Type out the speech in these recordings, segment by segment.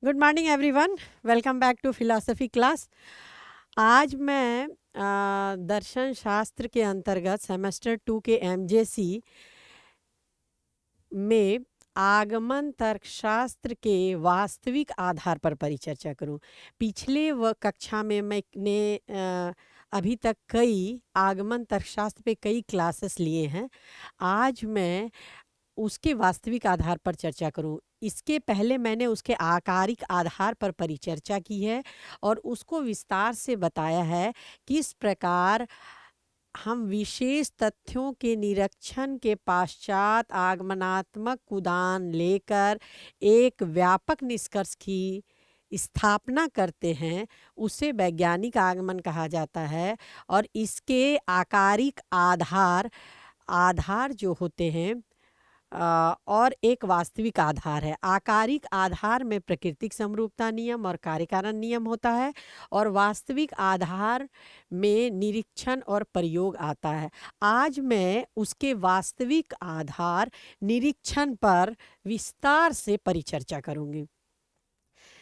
Good morning everyone. Welcome back to philosophy class. आज मैं दर्शन शास्त्र के अंतर्गत सेमेस्टर 2 के एमजेसी में आगमन तर्कशास्त्र के वास्तविक आधार पर परिचर्चा करूं। पिछले कक्षा में मैंने अभी तक कई आगमन तर्कशास्त्र पे कई क्लासेस लिए हैं। आज मैं उसके वास्तविक आधार पर चर्चा करूं। इसके पहले मैंने उसके आकारिक आधार पर परिचर्चा की है और उसको विस्तार से बताया है किस प्रकार हम विशेष तथ्यों के निरीक्षण के पश्चात आगमनात्मक उदान लेकर एक व्यापक निष्कर्ष की स्थापना करते हैं। उसे वैज्ञानिक आगमन कहा जाता है। और इसके आकारिक आधार आधार जो होते हैं और एक वास्तविक आधार है। आकारिक आधार में प्राकृतिक समरूपता नियम और कार्यकारण नियम होता है और वास्तविक आधार में निरीक्षण और प्रयोग आता है। आज मैं उसके वास्तविक आधार निरीक्षण पर विस्तार से परिचर्चा करूंगी।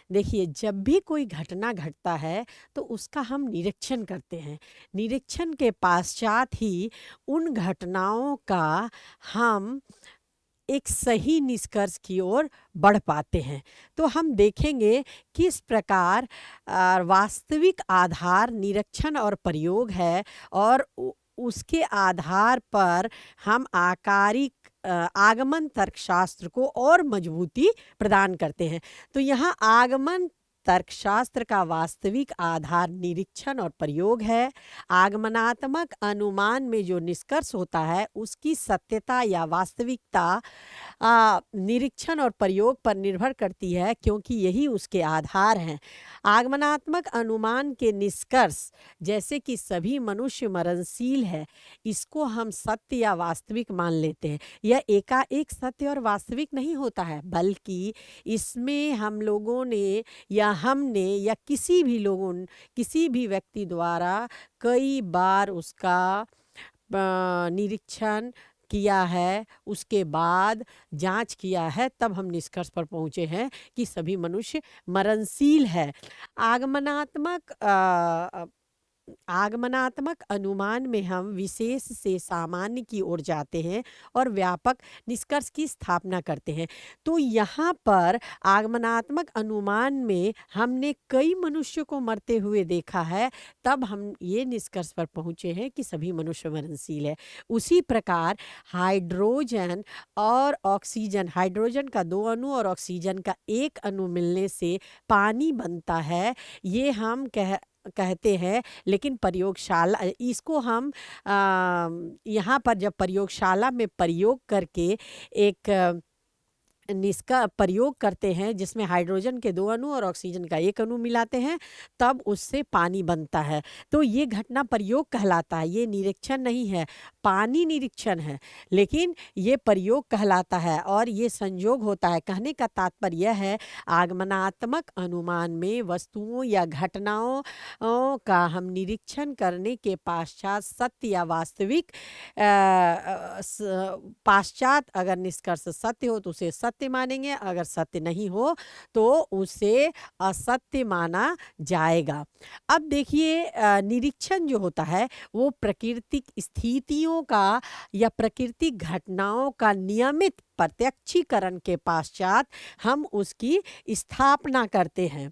देखिए, जब भी कोई घटना घटता है तो उसका हम निरीक्षण करते हैं। निरीक्षण के पश्चात ही उन घटनाओं का हम एक सही निष्कर्ष की ओर बढ़ पाते हैं। तो हम देखेंगे किस प्रकार वास्तविक आधार निरीक्षण और प्रयोग है और उसके आधार पर हम आगमन तर्कशास्त्र को और मजबूती प्रदान करते हैं। तो यहाँ आगमन तर्कशास्त्र का वास्तविक आधार निरीक्षण और प्रयोग है। आगमनात्मक अनुमान में जो निष्कर्ष होता है उसकी सत्यता या वास्तविकता निरीक्षण और प्रयोग पर निर्भर करती है, क्योंकि यही उसके आधार हैं। आगमनात्मक अनुमान के निष्कर्ष जैसे कि सभी मनुष्य मरणशील है, इसको हम सत्य या वास्तविक मान लेते हैं। यह एकाएक सत्य और वास्तविक नहीं होता है, बल्कि इसमें हम लोगों ने या हमने या किसी भी व्यक्ति द्वारा कई बार उसका निरीक्षण किया है, उसके बाद जांच किया है, तब हम निष्कर्ष पर पहुंचे हैं कि सभी मनुष्य मरणशील है। आगमनात्मक अनुमान में हम विशेष से सामान्य की ओर जाते हैं और व्यापक निष्कर्ष की स्थापना करते हैं। तो यहाँ पर आगमनात्मक अनुमान में हमने कई मनुष्यों को मरते हुए देखा है, तब हम ये निष्कर्ष पर पहुँचे हैं कि सभी मनुष्य मरणशील है। उसी प्रकार हाइड्रोजन और ऑक्सीजन, हाइड्रोजन का 2 अणु और ऑक्सीजन का 1 अणु मिलने से पानी बनता है, ये हम कहते हैं। लेकिन प्रयोगशाला इसको हम यहाँ पर जब प्रयोगशाला में प्रयोग करके एक इसका प्रयोग करते हैं जिसमें हाइड्रोजन के 2 अणु और ऑक्सीजन का 1 अणु मिलाते हैं, तब उससे पानी बनता है। तो ये घटना प्रयोग कहलाता है, ये निरीक्षण नहीं है। पानी निरीक्षण है, लेकिन ये प्रयोग कहलाता है और ये संयोग होता है। कहने का तात्पर्य यह है, आगमनात्मक अनुमान में वस्तुओं या घटनाओं का हम निरीक्षण करने के पश्चात सत्य या वास्तविक पश्चात अगर निष्कर्ष सत्य हो तो उसे सत्य मानेंगे, अगर सत्य नहीं हो तो उसे असत्य माना जाएगा। अब देखिए, निरीक्षण जो होता है वो प्राकृतिक स्थितियों का या प्राकृतिक घटनाओं का नियमित प्रत्यक्षीकरण के पश्चात हम उसकी स्थापना करते हैं।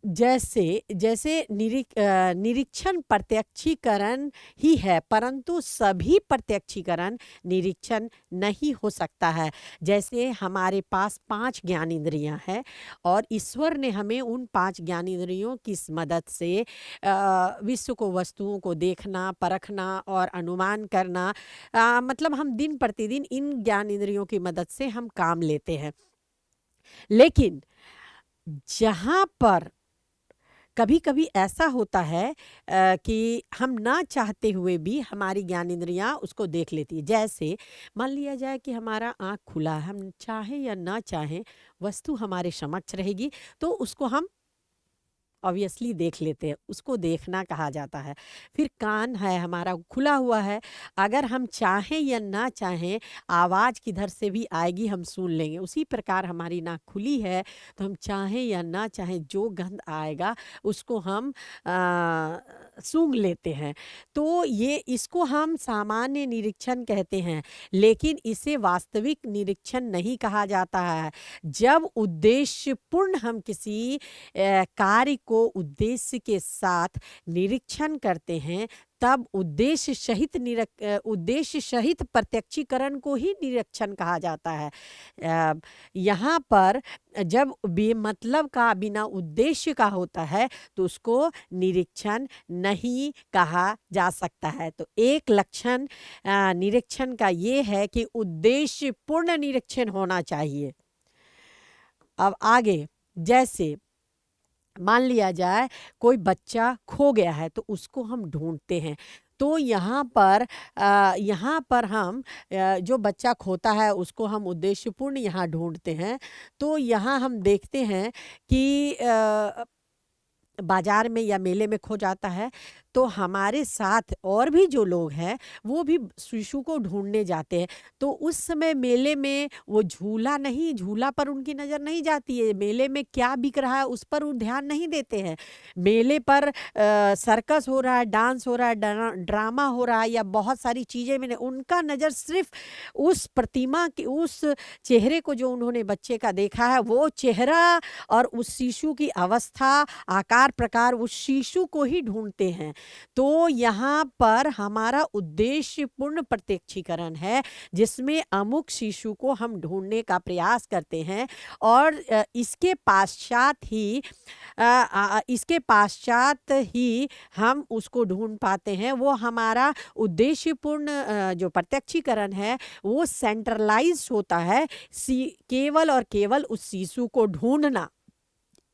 जैसे जैसे निरीक्षण प्रत्यक्षीकरण ही है, परंतु सभी प्रत्यक्षीकरण निरीक्षण नहीं हो सकता है। जैसे हमारे पास 5 ज्ञानेंद्रियां हैं और ईश्वर ने हमें उन 5 ज्ञानेंद्रियों की मदद से विश्व को, वस्तुओं को देखना, परखना और अनुमान करना, मतलब हम दिन प्रतिदिन इन ज्ञानेंद्रियों की मदद से हम काम लेते हैं। लेकिन जहाँ पर कभी कभी ऐसा होता है कि हम ना चाहते हुए भी हमारी ज्ञानेंद्रियां उसको देख लेती है। जैसे मान लिया जाए कि हमारा आँख खुला है, हम चाहें या ना चाहें वस्तु हमारे समक्ष रहेगी, तो उसको हम ऑब्वियसली देख लेते हैं, उसको देखना कहा जाता है। फिर कान है हमारा खुला हुआ है, अगर हम चाहें या ना चाहें आवाज़ किधर से भी आएगी हम सुन लेंगे। उसी प्रकार हमारी नाक खुली है तो हम चाहें या ना चाहें जो गंध आएगा उसको हम सूंघ लेते हैं। तो ये इसको हम सामान्य निरीक्षण कहते हैं, लेकिन इसे वास्तविक निरीक्षण नहीं कहा जाता है। जब उद्देश्यपूर्ण हम किसी कार्य को उद्देश्य के साथ निरीक्षण करते हैं, तब उद्देश्य सहित प्रत्यक्षीकरण को ही निरीक्षण कहा जाता है। यहाँ पर जब बेमतलब का बिना उद्देश्य का होता है तो उसको निरीक्षण नहीं कहा जा सकता है। तो एक लक्षण निरीक्षण का ये है कि उद्देश्यपूर्ण निरीक्षण होना चाहिए। अब आगे, जैसे मान लिया जाए कोई बच्चा खो गया है तो उसको हम ढूंढते हैं। तो यहाँ पर हम जो बच्चा खोता है उसको हम उद्देश्यपूर्ण यहाँ ढूंढते हैं। तो यहाँ हम देखते हैं कि बाजार में या मेले में खो जाता है तो हमारे साथ और भी जो लोग हैं वो भी शिशु को ढूंढने जाते हैं। तो उस समय मेले में वो झूला पर उनकी नज़र नहीं जाती है, मेले में क्या बिक रहा है उस पर वो ध्यान नहीं देते हैं। मेले पर सर्कस हो रहा है, डांस हो रहा है, ड्रामा हो रहा है या बहुत सारी चीज़ें में उनका नज़र सिर्फ उस प्रतिमा की, उस चेहरे को जो उन्होंने बच्चे का देखा है वो चेहरा और उस शिशु की अवस्था, आकार प्रकार, उस शिशु को ही ढूंढते हैं। तो यहाँ पर हमारा उद्देश्यपूर्ण प्रत्यक्षीकरण है जिसमें अमुक शिशु को हम ढूंढने का प्रयास करते हैं और इसके पश्चात ही हम उसको ढूंढ पाते हैं। वो हमारा उद्देश्यपूर्ण जो प्रत्यक्षीकरण है वो सेंट्रलाइज होता है, केवल और केवल उस शिशु को ढूंढना।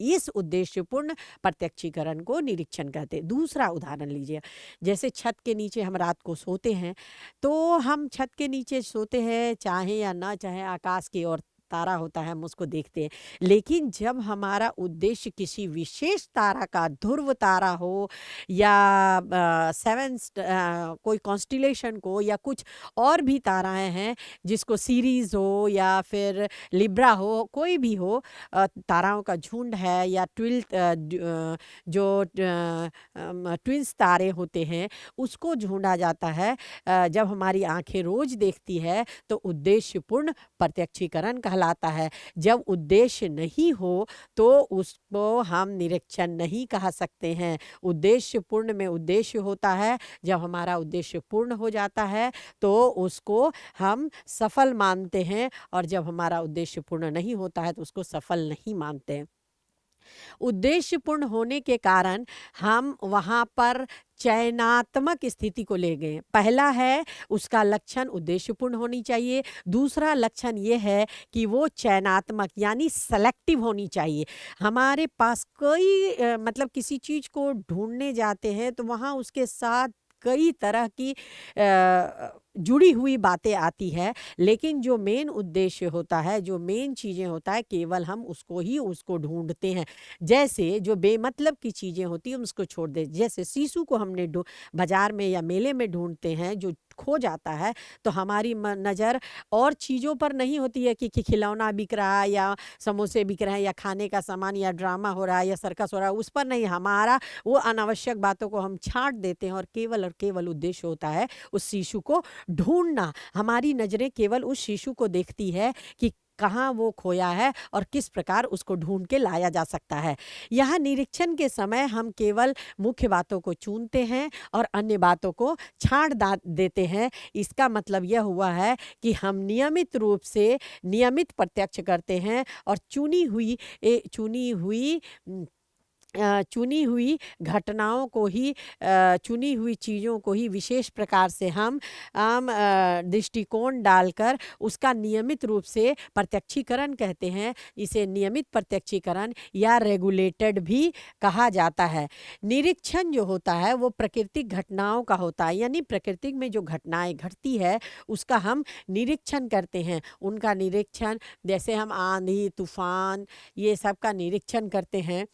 इस उद्देश्यपूर्ण प्रत्यक्षीकरण को निरीक्षण कहते हैं। दूसरा उदाहरण लीजिए, जैसे छत के नीचे हम रात को सोते हैं, तो हम छत के नीचे सोते हैं, चाहे या ना चाहे आकाश की ओर तारा होता है, हम उसको देखते हैं। लेकिन जब हमारा उद्देश्य किसी विशेष तारा का, ध्रुव तारा हो या कोई कॉन्स्टिलेशन को या कुछ और भी ताराएं हैं जिसको सीरीज हो या फिर लिब्रा हो, कोई भी हो, ताराओं का झुंड है या ट्विंस तारे होते हैं, उसको ढूंढा जाता है। जब हमारी आंखें रोज देखती है तो उद्देश्यपूर्ण प्रत्यक्षीकरण कहलाता है। जब उद्देश्य नहीं हो तो उसको हम निरीक्षण नहीं कह सकते हैं। उद्देश्यपूर्ण में उद्देश्य होता है, जब हमारा उद्देश्य पूर्ण हो जाता है तो उसको हम सफल मानते हैं, और जब हमारा उद्देश्य पूर्ण नहीं होता है तो उसको सफल नहीं मानते हैं। उद्देश्यपूर्ण होने के कारण हम वहाँ पर चयनात्मक स्थिति को ले गए। पहला है उसका लक्षण उद्देश्यपूर्ण होनी चाहिए, दूसरा लक्षण ये है कि वो चयनात्मक यानी सेलेक्टिव होनी चाहिए। हमारे पास कई मतलब किसी चीज़ को ढूंढने जाते हैं तो वहाँ उसके साथ कई तरह की जुड़ी हुई बातें आती है, लेकिन जो मेन उद्देश्य होता है, जो मेन चीज़ें होता है, केवल हम उसको ढूंढते हैं। जैसे जो बेमतलब की चीज़ें होती हैं हम उसको छोड़ दें। जैसे शिशु को हमने बाजार में या मेले में ढूंढते हैं जो खो जाता है, तो हमारी नज़र और चीज़ों पर नहीं होती है कि खिलौना बिक रहा है या समोसे बिक रहे हैं या खाने का सामान या ड्रामा हो रहा है या सर्कस हो रहा है, उस पर नहीं। हमारा वो अनावश्यक बातों को हम छांट देते हैं और केवल उद्देश्य होता है उस शिशु को ढूंढना। हमारी नजरें केवल उस शिशु को देखती है कि कहाँ वो खोया है और किस प्रकार उसको ढूंढ के लाया जा सकता है। यहाँ निरीक्षण के समय हम केवल मुख्य बातों को चुनते हैं और अन्य बातों को छांट देते हैं। इसका मतलब यह हुआ है कि हम नियमित रूप से नियमित प्रत्यक्ष करते हैं और चुनी हुई घटनाओं को ही, चुनी हुई चीज़ों को ही विशेष प्रकार से हम दृष्टिकोण डालकर उसका नियमित रूप से प्रत्यक्षीकरण कहते हैं। इसे नियमित प्रत्यक्षीकरण या रेगुलेटेड भी कहा जाता है। निरीक्षण जो होता है वो प्राकृतिक घटनाओं का होता है, यानी प्रकृति में जो घटनाएं घटती है उसका हम निरीक्षण करते हैं। उनका निरीक्षण, जैसे हम आंधी तूफान ये सब का निरीक्षण करते हैं,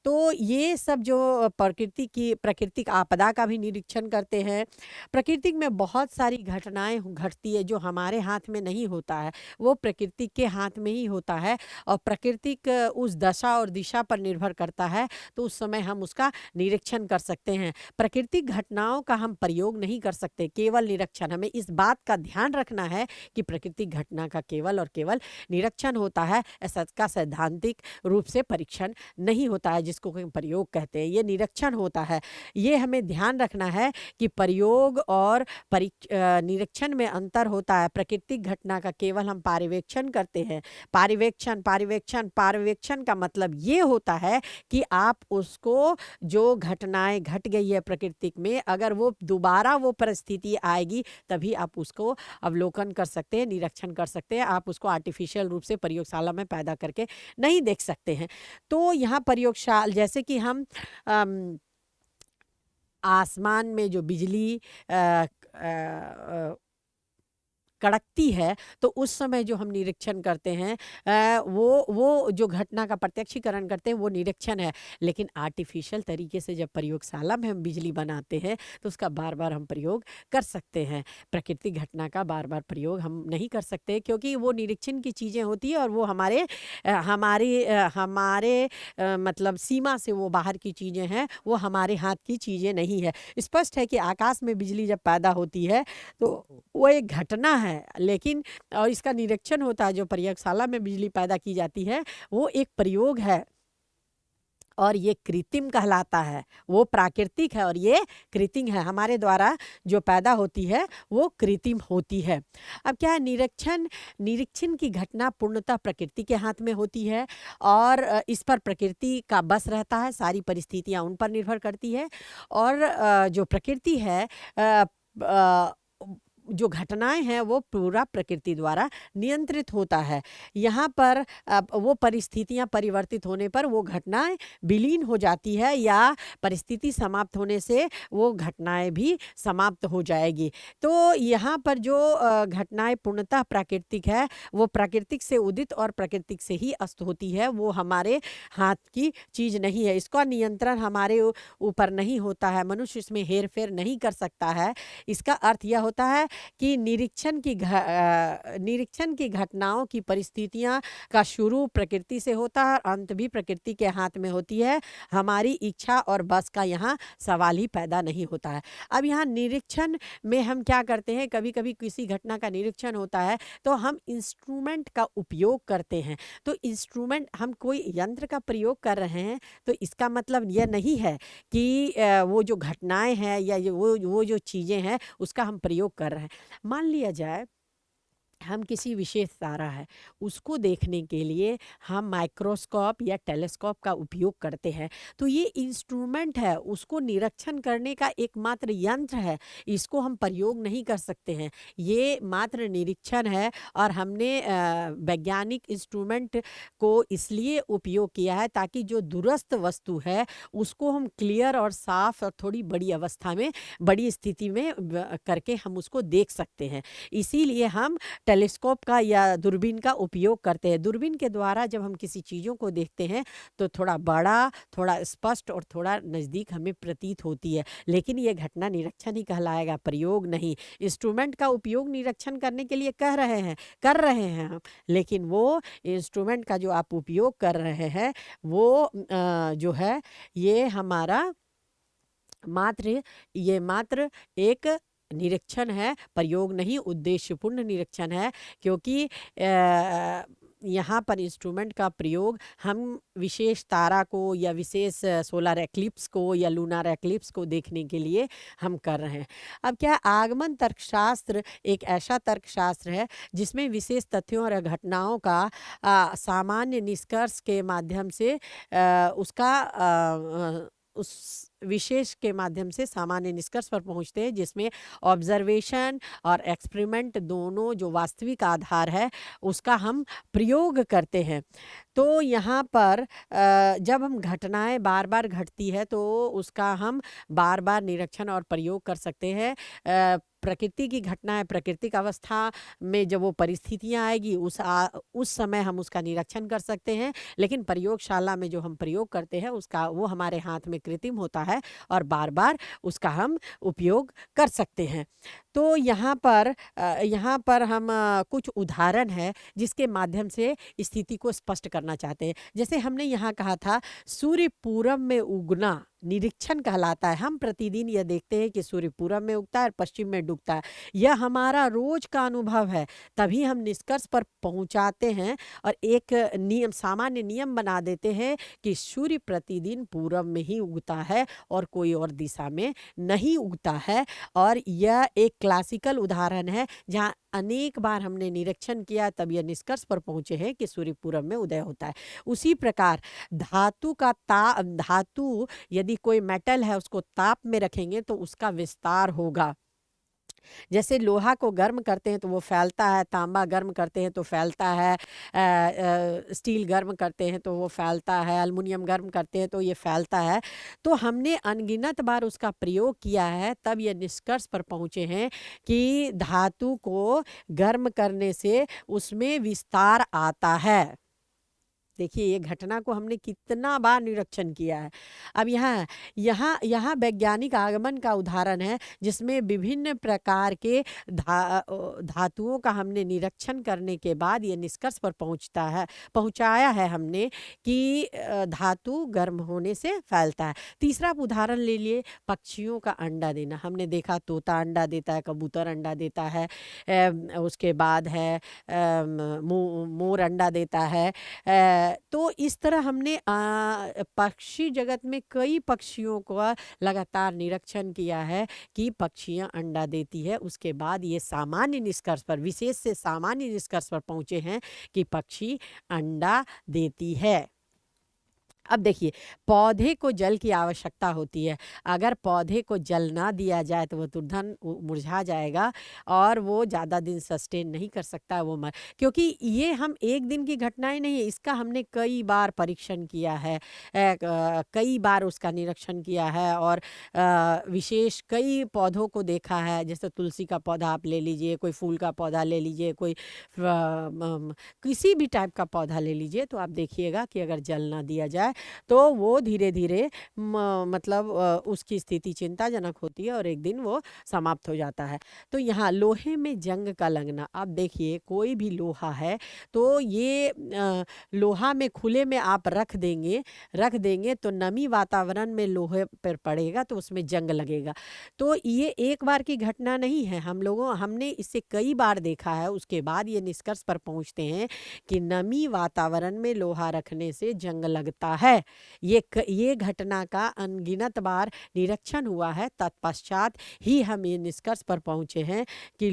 तो तो ये सब जो प्राकृतिक आपदा का भी निरीक्षण करते हैं। प्राकृतिक में बहुत सारी घटनाएँ घटती है जो हमारे हाथ में नहीं होता है, वो प्रकृति के हाथ में ही होता है और प्राकृतिक उस दशा और दिशा पर निर्भर करता है, तो उस समय हम उसका निरीक्षण कर सकते हैं। प्राकृतिक घटनाओं का हम प्रयोग नहीं कर सकते, केवल निरीक्षण। हमें इस बात का ध्यान रखना है कि प्राकृतिक घटना का केवल और केवल निरीक्षण होता है, इसका सैद्धांतिक रूप से परीक्षण नहीं होता है जिसको हम प्रयोग कहते हैं, ये निरीक्षण होता है। ये हमें ध्यान रखना है कि प्रयोग और निरीक्षण में अंतर होता है। प्राकृतिक घटना का केवल हम पर्यवेक्षण करते हैं। पर्यवेक्षण का मतलब ये होता है कि आप उसको, जो घटनाएँ घट गई है प्राकृतिक में, अगर वो दोबारा वो परिस्थिति आएगी तभी आप उसको अवलोकन कर सकते हैं, निरीक्षण कर सकते हैं। आप उसको आर्टिफ़िशियल रूप से प्रयोगशाला में पैदा करके नहीं देख सकते हैं। तो यहाँ जैसे कि हम आसमान में जो बिजली कड़कती है, तो उस समय जो हम निरीक्षण करते हैं, वो जो घटना का प्रत्यक्षीकरण करते हैं वो निरीक्षण है। लेकिन आर्टिफ़िशियल तरीके से जब प्रयोगशाला में हम बिजली बनाते हैं तो उसका बार-बार हम प्रयोग कर सकते हैं। प्राकृतिक घटना का बार-बार प्रयोग हम नहीं कर सकते, क्योंकि वो निरीक्षण की चीज़ें होती हैं और वो हमारे मतलब सीमा से वो बाहर की चीज़ें हैं, वो हमारे हाथ की चीज़ें नहीं है। स्पष्ट है कि आकाश में बिजली जब पैदा होती है तो वो एक घटना है, लेकिन और इसका निरीक्षण होता है। जो प्रयोगशाला में बिजली पैदा की जाती है वो एक प्रयोग है और ये कृत्रिम कहलाता है। वो प्राकृतिक है और ये कृत्रिम है। हमारे द्वारा जो पैदा होती है वो कृत्रिम होती है। अब क्या है, निरीक्षण की घटना पूर्णतः प्रकृति के हाथ में होती है और इस पर प्रकृति का बस रहता है, सारी परिस्थितियाँ उन पर निर्भर करती है और जो प्रकृति है, अ, जो घटनाएँ हैं वो पूरा प्रकृति द्वारा नियंत्रित होता है। यहाँ पर वो परिस्थितियाँ परिवर्तित होने पर वो घटनाएँ विलीन हो जाती है या परिस्थिति समाप्त होने से वो घटनाएँ भी समाप्त हो जाएगी। तो यहाँ पर जो घटनाएँ पूर्णतः प्राकृतिक है, वो प्राकृतिक से उदित और प्राकृतिक से ही अस्त होती है, वो हमारे हाथ की चीज़ नहीं है। इसका नियंत्रण हमारे ऊपर नहीं होता है, मनुष्य इसमें हेर-फेर नहीं कर सकता है। इसका अर्थ यह होता है कि निरीक्षण की घटनाओं की परिस्थितियाँ का शुरू प्रकृति से होता है और अंत भी प्रकृति के हाथ में होती है। हमारी इच्छा और बस का यहाँ सवाल ही पैदा नहीं होता है। अब यहाँ निरीक्षण में हम क्या करते हैं, कभी-कभी किसी घटना का निरीक्षण होता है तो हम इंस्ट्रूमेंट का उपयोग करते हैं। तो इंस्ट्रूमेंट, हम कोई यंत्र का प्रयोग कर रहे हैं तो इसका मतलब यह नहीं है कि वो जो घटनाएँ हैं या वो जो चीज़ें हैं उसका हम प्रयोग कर रहे हैं। मान लिया जाए हम किसी विशेष तारा है, उसको देखने के लिए हम माइक्रोस्कोप या टेलीस्कोप का उपयोग करते हैं। तो ये इंस्ट्रूमेंट है, उसको निरीक्षण करने का एकमात्र यंत्र है, इसको हम प्रयोग नहीं कर सकते हैं। ये मात्र निरीक्षण है और हमने वैज्ञानिक इंस्ट्रूमेंट को इसलिए उपयोग किया है ताकि जो दूरस्थ वस्तु है उसको हम क्लियर और साफ और थोड़ी बड़ी अवस्था में, बड़ी स्थिति में करके हम उसको देख सकते हैं। इसीलिए हम टेलीस्कोप का या दूरबीन का उपयोग करते हैं। दूरबीन के द्वारा जब हम किसी चीज़ों को देखते हैं तो थोड़ा बड़ा, थोड़ा स्पष्ट और थोड़ा नज़दीक हमें प्रतीत होती है, लेकिन ये घटना निरीक्षण ही कहलाएगा, प्रयोग नहीं। इंस्ट्रूमेंट का उपयोग निरीक्षण करने के लिए कर रहे हैं हम, लेकिन वो इंस्ट्रूमेंट का जो आप उपयोग कर रहे हैं वो जो है ये मात्र एक निरीक्षण है, प्रयोग नहीं, उद्देश्यपूर्ण निरीक्षण है। क्योंकि यहाँ पर इंस्ट्रूमेंट का प्रयोग हम विशेष तारा को या विशेष सोलर एक्लिप्स को या लूनर एक्लिप्स को देखने के लिए हम कर रहे हैं। अब क्या, आगमन तर्कशास्त्र एक ऐसा तर्कशास्त्र है जिसमें विशेष तथ्यों और घटनाओं का सामान्य निष्कर्ष के माध्यम से उस विशेष के माध्यम से सामान्य निष्कर्ष पर पहुंचते हैं, जिसमें ऑब्जर्वेशन और एक्सपेरिमेंट दोनों जो वास्तविक आधार है उसका हम प्रयोग करते हैं। तो यहाँ पर जब हम घटनाएं बार बार घटती है तो उसका हम बार बार निरीक्षण और प्रयोग कर सकते हैं। प्रकृति की घटनाएं प्राकृतिक अवस्था में जब वो परिस्थितियां आएगी उस समय हम उसका निरीक्षण कर सकते हैं, लेकिन प्रयोगशाला में जो हम प्रयोग करते हैं उसका वो हमारे हाथ में कृत्रिम होता है और बार बार उसका हम उपयोग कर सकते हैं। तो यहाँ पर हम कुछ उदाहरण है जिसके माध्यम से स्थिति को स्पष्ट करना चाहते हैं। जैसे हमने यहाँ कहा था सूर्य पूरब में उगना निरीक्षण कहलाता है। हम प्रतिदिन यह देखते हैं कि सूर्य पूरब में उगता है और पश्चिम में डूबता है। यह हमारा रोज का अनुभव है, तभी हम निष्कर्ष पर पहुंचाते हैं और एक सामान्य नियम बना देते हैं कि सूर्य प्रतिदिन पूरब में ही उगता है और कोई और दिशा में नहीं उगता है। और यह एक क्लासिकल उदाहरण है जहाँ अनेक बार हमने निरीक्षण किया तब यह निष्कर्ष पर पहुंचे हैं कि सूर्य पूरब में उदय होता है। उसी प्रकार धातु यदि कोई मेटल है उसको ताप में रखेंगे तो उसका विस्तार होगा। जैसे लोहा को गर्म करते हैं तो वो फैलता है, तांबा गर्म करते हैं तो फैलता है, स्टील गर्म करते हैं तो वो फैलता है, एल्युमिनियम गर्म करते हैं तो ये फैलता है। तो हमने अनगिनत बार उसका प्रयोग किया है तब ये निष्कर्ष पर पहुंचे हैं कि धातु को गर्म करने से उसमें विस्तार आता है। देखिए ये घटना को हमने कितना बार निरीक्षण किया है। अब यहाँ यहाँ यहाँ वैज्ञानिक आगमन का उदाहरण है जिसमें विभिन्न प्रकार के धातुओं का हमने निरीक्षण करने के बाद ये निष्कर्ष पर पहुंचाया है हमने कि धातु गर्म होने से फैलता है। तीसरा उदाहरण ले लिए पक्षियों का अंडा देना। हमने देखा तोता अंडा देता है, कबूतर अंडा देता है, उसके बाद है मोर अंडा देता है। तो इस तरह हमने पक्षी जगत में कई पक्षियों का लगातार निरीक्षण किया है कि पक्षियां अंडा देती है। उसके बाद ये सामान्य निष्कर्ष पर, विशेष से सामान्य निष्कर्ष पर पहुंचे हैं कि पक्षी अंडा देती है। अब देखिए पौधे को जल की आवश्यकता होती है। अगर पौधे को जल ना दिया जाए तो वो तुरंत मुरझा जाएगा और वो ज़्यादा दिन सस्टेन नहीं कर सकता, वो क्योंकि ये हम एक दिन की घटनाएं नहीं है, इसका हमने कई बार परीक्षण किया है, कई बार उसका निरीक्षण किया है और विशेष कई पौधों को देखा है। जैसे तुलसी का पौधा आप ले लीजिए, कोई फूल का पौधा ले लीजिए, कोई किसी भी टाइप का पौधा ले लीजिए, तो आप देखिएगा कि अगर जल ना दिया जाए तो वो धीरे धीरे मतलब उसकी स्थिति चिंताजनक होती है और एक दिन वो समाप्त हो जाता है। तो यहाँ लोहे में जंग का लगना, आप देखिए कोई भी लोहा है तो ये लोहा में खुले में आप रख देंगे तो नमी वातावरण में लोहे पर पड़ेगा तो उसमें जंग लगेगा। तो ये एक बार की घटना नहीं है, हमने इसे कई बार देखा है। उसके बाद ये निष्कर्ष पर पहुंचते हैं कि नमी वातावरण में लोहा रखने से जंग लगता है। ये घटना का अनगिनत बार निरीक्षण हुआ है, तत्पश्चात ही हम ये निष्कर्ष पर पहुंचे हैं कि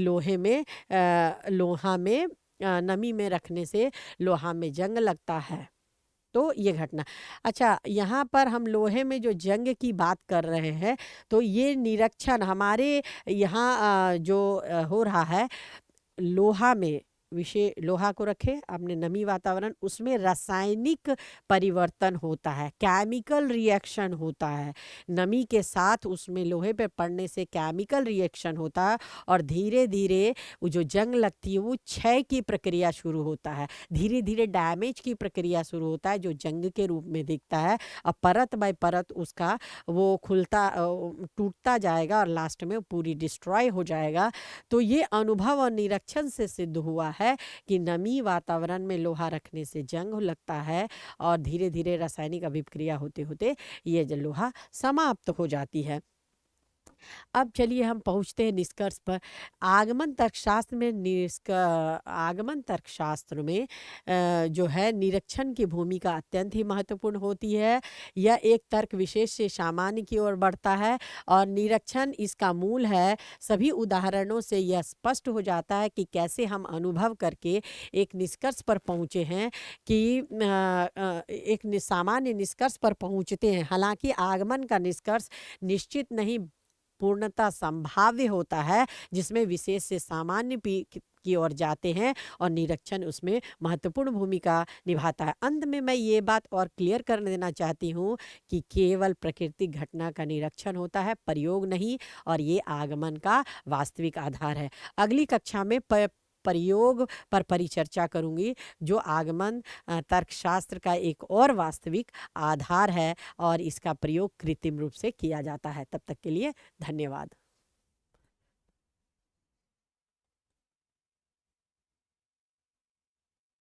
लोहा में नमी में रखने से लोहा में जंग लगता है। तो ये घटना, अच्छा यहाँ पर हम लोहे में जो जंग की बात कर रहे हैं तो ये निरीक्षण हमारे यहाँ जो हो रहा है, लोहा को रखे आपने नमी वातावरण, उसमें रासायनिक परिवर्तन होता है, केमिकल रिएक्शन होता है। नमी के साथ उसमें लोहे पे पड़ने से केमिकल रिएक्शन होता है और धीरे धीरे वो जो जंग लगती है वो क्षय की प्रक्रिया शुरू होता है, धीरे धीरे डैमेज की प्रक्रिया शुरू होता है जो जंग के रूप में दिखता है। अब परत बाय परत उसका वो टूटता जाएगा और लास्ट में पूरी डिस्ट्रॉय हो जाएगा। तो ये अनुभव और निरीक्षण से सिद्ध हुआ है कि नमी वातावरण में लोहा रखने से जंग लगता है और धीरे धीरे रासायनिक अभिक्रिया होते होते ये लोहा समाप्त हो जाती है। अब चलिए हम पहुँचते हैं निष्कर्ष पर। आगमन तर्कशास्त्र में जो है निरीक्षण की भूमिका अत्यंत ही महत्वपूर्ण होती है। यह एक तर्क विशेष से सामान्य की ओर बढ़ता है और निरीक्षण इसका मूल है। सभी उदाहरणों से यह स्पष्ट हो जाता है कि कैसे हम अनुभव करके एक निष्कर्ष पर पहुँचे हैं कि एक सामान्य निष्कर्ष पर पहुँचते हैं। हालाँकि आगमन का निष्कर्ष निश्चित नहीं पूर्णतः संभाव्य होता है, जिसमें विशेष से सामान्य की ओर जाते हैं और निरीक्षण उसमें महत्वपूर्ण भूमिका निभाता है। अंत में मैं ये बात और क्लियर कर देना चाहती हूँ कि केवल प्राकृतिक घटना का निरीक्षण होता है, प्रयोग नहीं, और ये आगमन का वास्तविक आधार है। अगली कक्षा में प्रयोग पर परिचर्चा करूँगी, जो आगमन तर्कशास्त्र का एक और वास्तविक आधार है और इसका प्रयोग कृत्रिम रूप से किया जाता है। तब तक के लिए धन्यवाद।